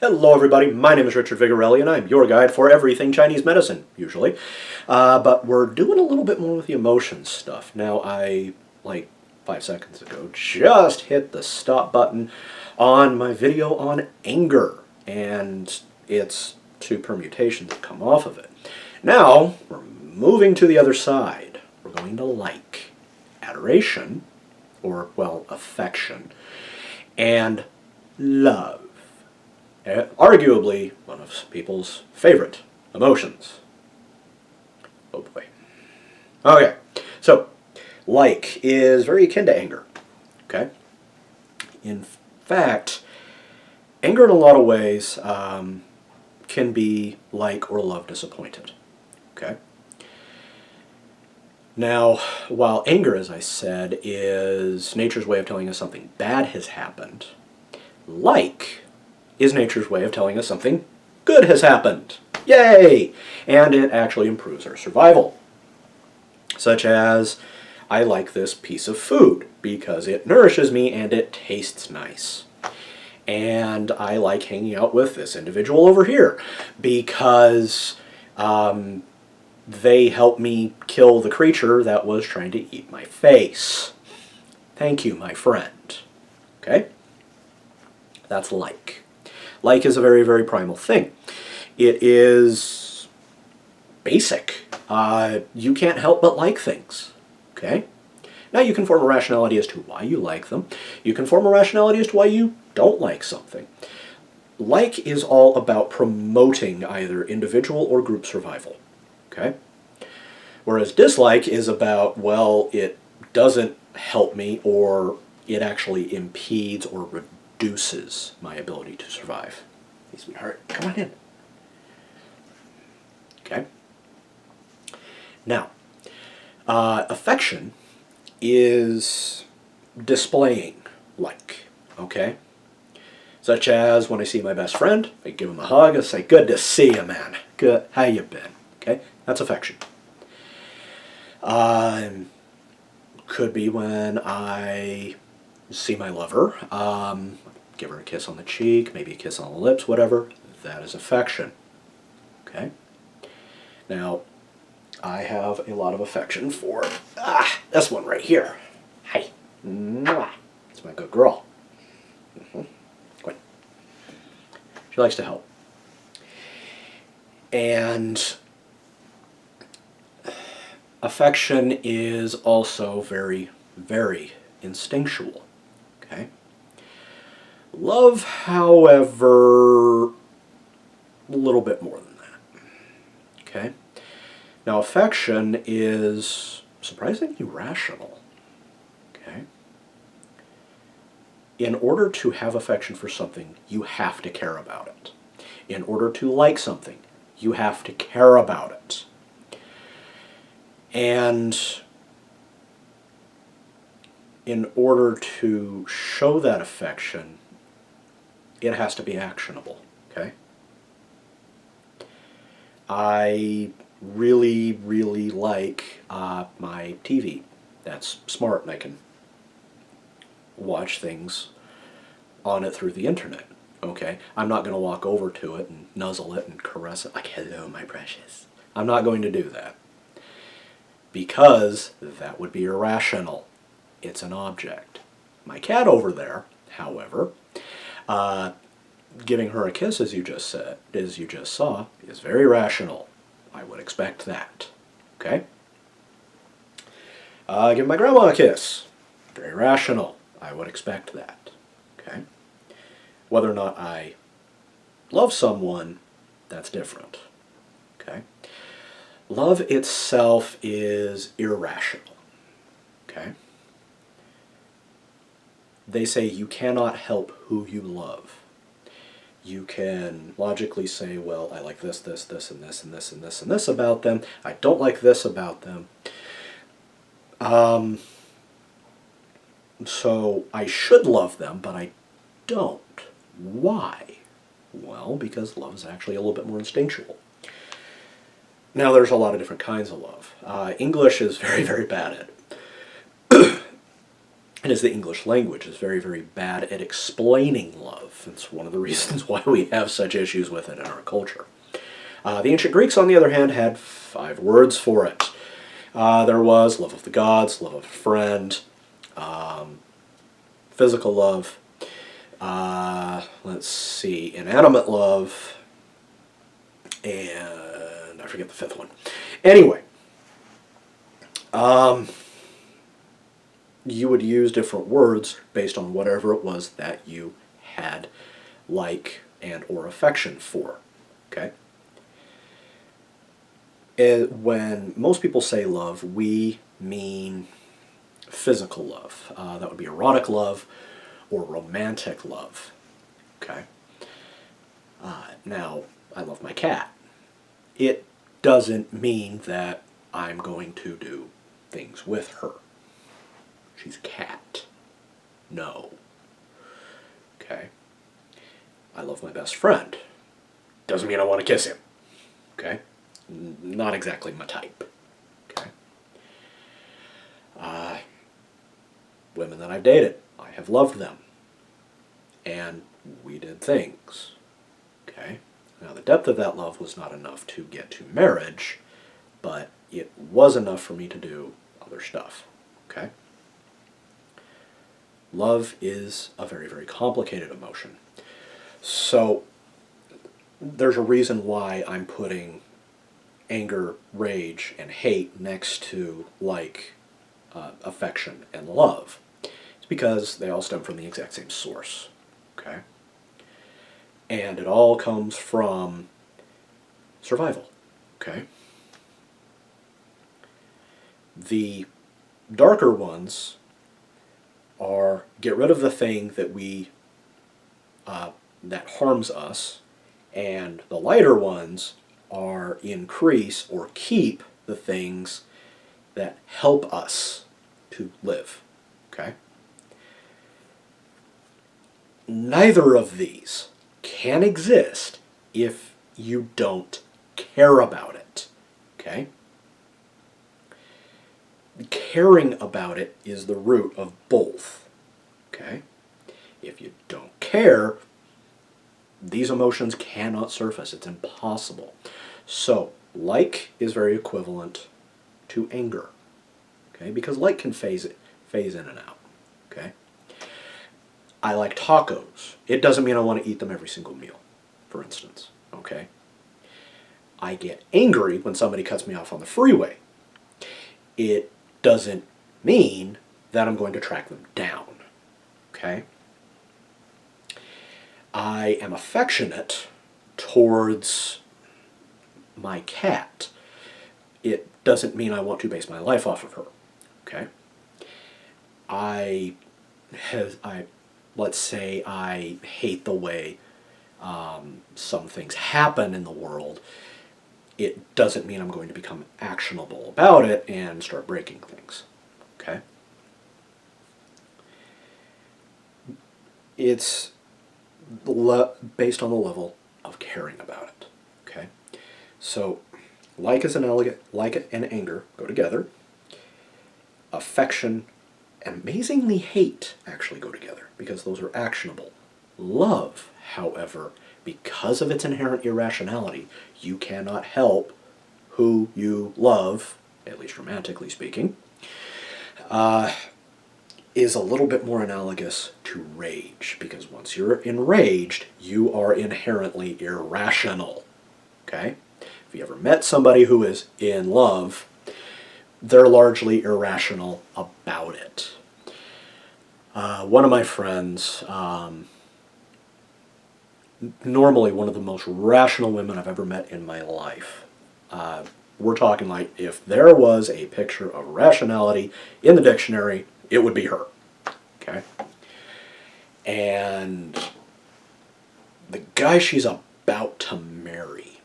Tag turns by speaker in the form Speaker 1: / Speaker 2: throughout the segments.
Speaker 1: Hello everybody, my name is Richard Vigorelli and I'm your guide for everything Chinese medicine, usually. But we're doing a little bit more with the emotions stuff. Now I, like 5 seconds ago, just hit the stop button on my video on anger and its two permutations that come off of it. Now we're moving to the other side. We're going to like, adoration, or well, affection, and love. Arguably one of people's favorite emotions. Oh boy. Okay, so like is very akin to anger. Okay? In fact, anger in a lot of ways can be like or love disappointed. Okay? Now, while anger, as I said, is nature's way of telling us something bad has happened, like is nature's way of telling us something good has happened. Yay! And it actually improves our survival. Such as, I like this piece of food because it nourishes me and it tastes nice. And I like hanging out with this individual over here because they helped me kill the creature that was trying to eat my face. Thank you, my friend. Okay? That's like. Like is a very, very primal thing. It is basic. You can't help but like things. Okay? Now you can form a rationality as to why you like them. You can form a rationality as to why you don't like something. Like is all about promoting either individual or group survival. Okay? Whereas dislike is about, well, it doesn't help me, or it actually impedes or reduces my ability to survive. Hey, sweetheart, come on in. Okay? Now, affection is displaying like, okay? Such as when I see my best friend, I give him a hug, I say, good to see you, man. Good, how you been? Okay? That's affection. Could be when I see my lover, give her a kiss on the cheek, maybe a kiss on the lips, whatever. That is affection. Okay? Now, I have a lot of affection for this one right here. Hi. Mwah. It's my good girl. Go ahead. She likes to help. And affection is also very, very instinctual. Okay? Love, however, a little bit more than that. Okay? Now, affection is surprisingly rational. Okay? In order to have affection for something, you have to care about it. In order to like something, you have to care about it. And in order to show that affection, it has to be actionable, okay? I really, really like my TV. That's smart, and I can watch things on it through the internet, okay? I'm not going to walk over to it and nuzzle it and caress it like, hello, my precious. I'm not going to do that. Because that would be irrational. It's an object. My cat over there, however, giving her a kiss, as you just saw, is very rational. I would expect that. Okay? Give my grandma a kiss. Very rational. I would expect that. Okay? Whether or not I love someone, that's different. Okay? Love itself is irrational. Okay? They say you cannot help who you love. You can logically say, well, I like this, this, this, and this, and this, and this, and this about them. I don't like this about them. So I should love them, but I don't. Why? Well, because love is actually a little bit more instinctual. Now, there's a lot of different kinds of love. English is very, very bad at it. and as the English language is very, very bad at explaining love. It's one of the reasons why we have such issues with it in our culture. The ancient Greeks, on the other hand, had 5 words for it. There was love of the gods, love of a friend, physical love, let's see, inanimate love, and I forget the 5th one. Anyway, you would use different words based on whatever it was that you had like and or affection for. Okay? When most people say love, we mean physical love. That would be erotic love or romantic love. Okay? Now, I love my cat. It doesn't mean that I'm going to do things with her. She's a cat. No. Okay? I love my best friend. Doesn't mean I want to kiss him. Okay? Not exactly my type. Okay? Women that I've dated, I have loved them. And we did things. Okay? Now, the depth of that love was not enough to get to marriage, but it was enough for me to do other stuff. Okay? Love is a very, very complicated emotion. So, there's a reason why I'm putting anger, rage, and hate next to, like, affection and love. It's because they all stem from the exact same source. Okay? And it all comes from survival. Okay? The darker ones are get rid of the thing that that harms us, and the lighter ones are increase or keep the things that help us to live. Okay? Neither of these can exist if you don't care about it. Okay? Caring about it is the root of both. Okay? If you don't care, these emotions cannot surface. It's impossible. So, like is very equivalent to anger. Okay? Because like can phase in and out. Okay? I like tacos. It doesn't mean I want to eat them every single meal, for instance. Okay? I get angry when somebody cuts me off on the freeway. It doesn't mean that I'm going to track them down. Okay? I am affectionate towards my cat. It doesn't mean I want to base my life off of her. Okay? Let's say I hate the way some things happen in the world. It doesn't mean I'm going to become actionable about it and start breaking things. Okay? It's based on the level of caring about it. Okay? So, like and anger go together. Affection and amazingly hate actually go together because those are actionable. Love, however, because of its inherent irrationality, you cannot help who you love, at least romantically speaking, is a little bit more analogous to rage, because once you're enraged, you are inherently irrational. Okay? If you ever met somebody who is in love, they're largely irrational about it. One of my friends, normally one of the most rational women I've ever met in my life. We're talking like if there was a picture of rationality in the dictionary, it would be her. Okay? And the guy she's about to marry,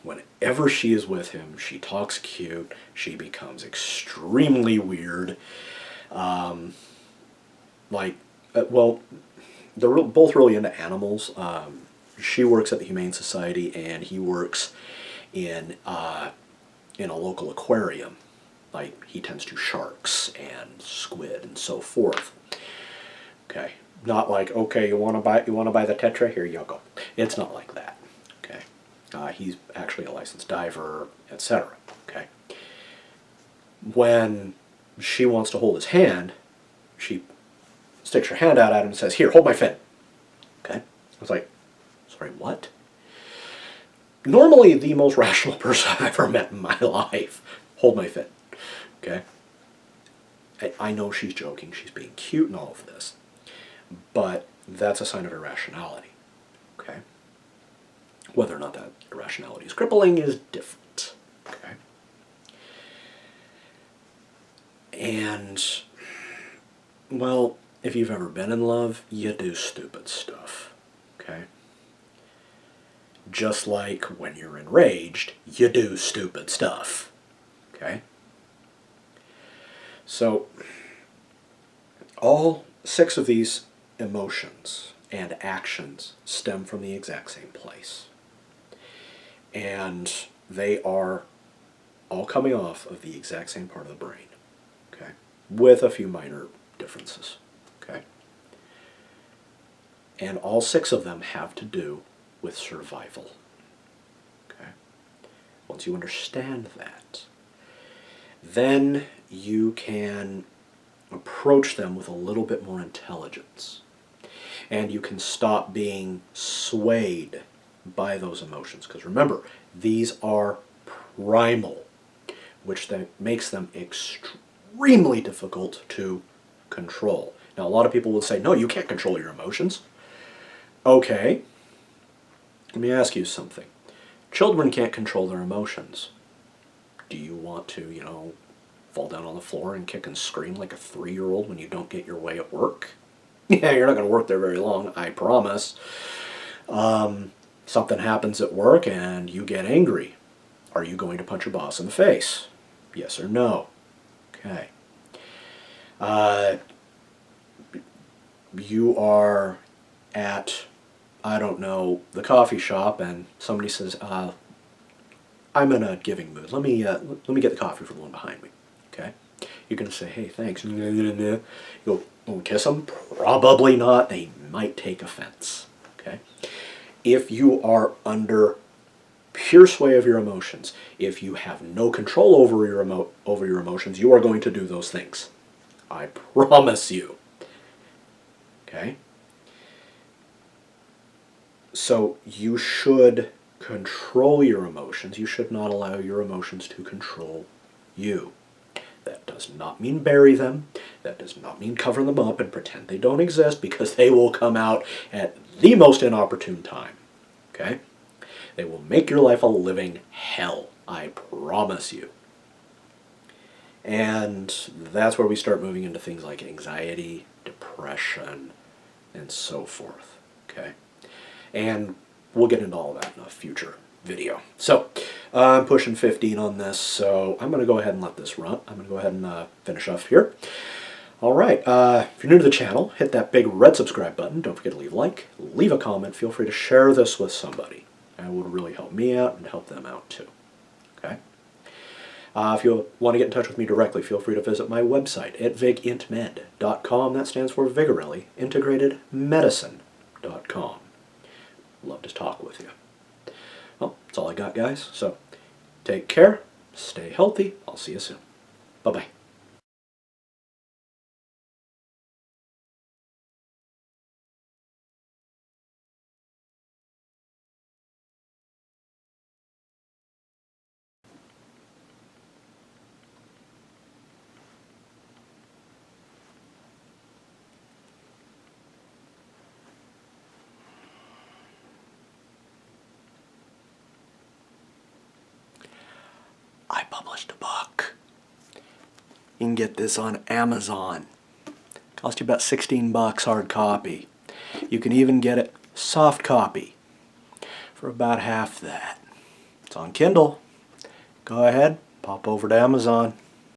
Speaker 1: whenever she is with him, she talks cute, she becomes extremely weird. They're both really into animals. She works at the Humane Society, and he works in a local aquarium. like he tends to sharks and squid and so forth. Okay, not like, okay, you want to buy the Tetra? Here you go. It's not like that. Okay, he's actually a licensed diver, etc. Okay, when she wants to hold his hand, she sticks her hand out at him and says, "Here, hold my fin." Okay, I was like, sorry, what? Normally the most rational person I've ever met in my life. Hold my fin. Okay, I know she's joking, she's being cute and all of this, but that's a sign of irrationality. Okay, whether or not that irrationality is crippling is different. Okay, and well, if you've ever been in love, you do stupid stuff. Okay, just like when you're enraged, you do stupid stuff. Okay, so all 6 of these emotions and actions stem from the exact same place. And they are all coming off of the exact same part of the brain. Okay? With a few minor differences. Okay? And all 6 of them have to do with survival. Okay? Once you understand that, then you can approach them with a little bit more intelligence. And you can stop being swayed by those emotions. Because remember, these are primal, which then makes them extremely difficult to control. Now, a lot of people will say, no, you can't control your emotions. Okay, let me ask you something. Children can't control their emotions. Do you want to, fall down on the floor and kick and scream like a 3-year-old when you don't get your way at work? Yeah, you're not going to work there very long, I promise. Something happens at work and you get angry. Are you going to punch your boss in the face? Yes or no? Okay. You are at, I don't know, the coffee shop and somebody says, I'm in a giving mood. Let me get the coffee from the one behind me. Okay? You're going to say, hey, thanks. You go, kiss them? Probably not. They might take offense. Okay? If you are under pure sway of your emotions, if you have no control over your emotions, you are going to do those things. I promise you. Okay? So you should control your emotions. You should not allow your emotions to control you. That does not mean bury them. That does not mean cover them up and pretend they don't exist, because they will come out at the most inopportune time. Okay? They will make your life a living hell. I promise you. And that's where we start moving into things like anxiety, depression, and so forth. Okay? And we'll get into all of that in a future video. So, I'm pushing 15 on this, so I'm going to go ahead and let this run. I'm going to go ahead and finish off here. Alright, if you're new to the channel, hit that big red subscribe button. Don't forget to leave a like, leave a comment. Feel free to share this with somebody. It would really help me out and help them out too. Okay? If you want to get in touch with me directly, feel free to visit my website at vigintmed.com. That stands for Vigorelli Integrated Medicine.com. Love to talk with you. Well, that's all I got, guys. So, take care, stay healthy. I'll see you soon. Bye-bye. I published a book. You can get this on Amazon. Cost you about 16 bucks hard copy. You can even get it soft copy for about half that. It's on Kindle. Go ahead, pop over to Amazon.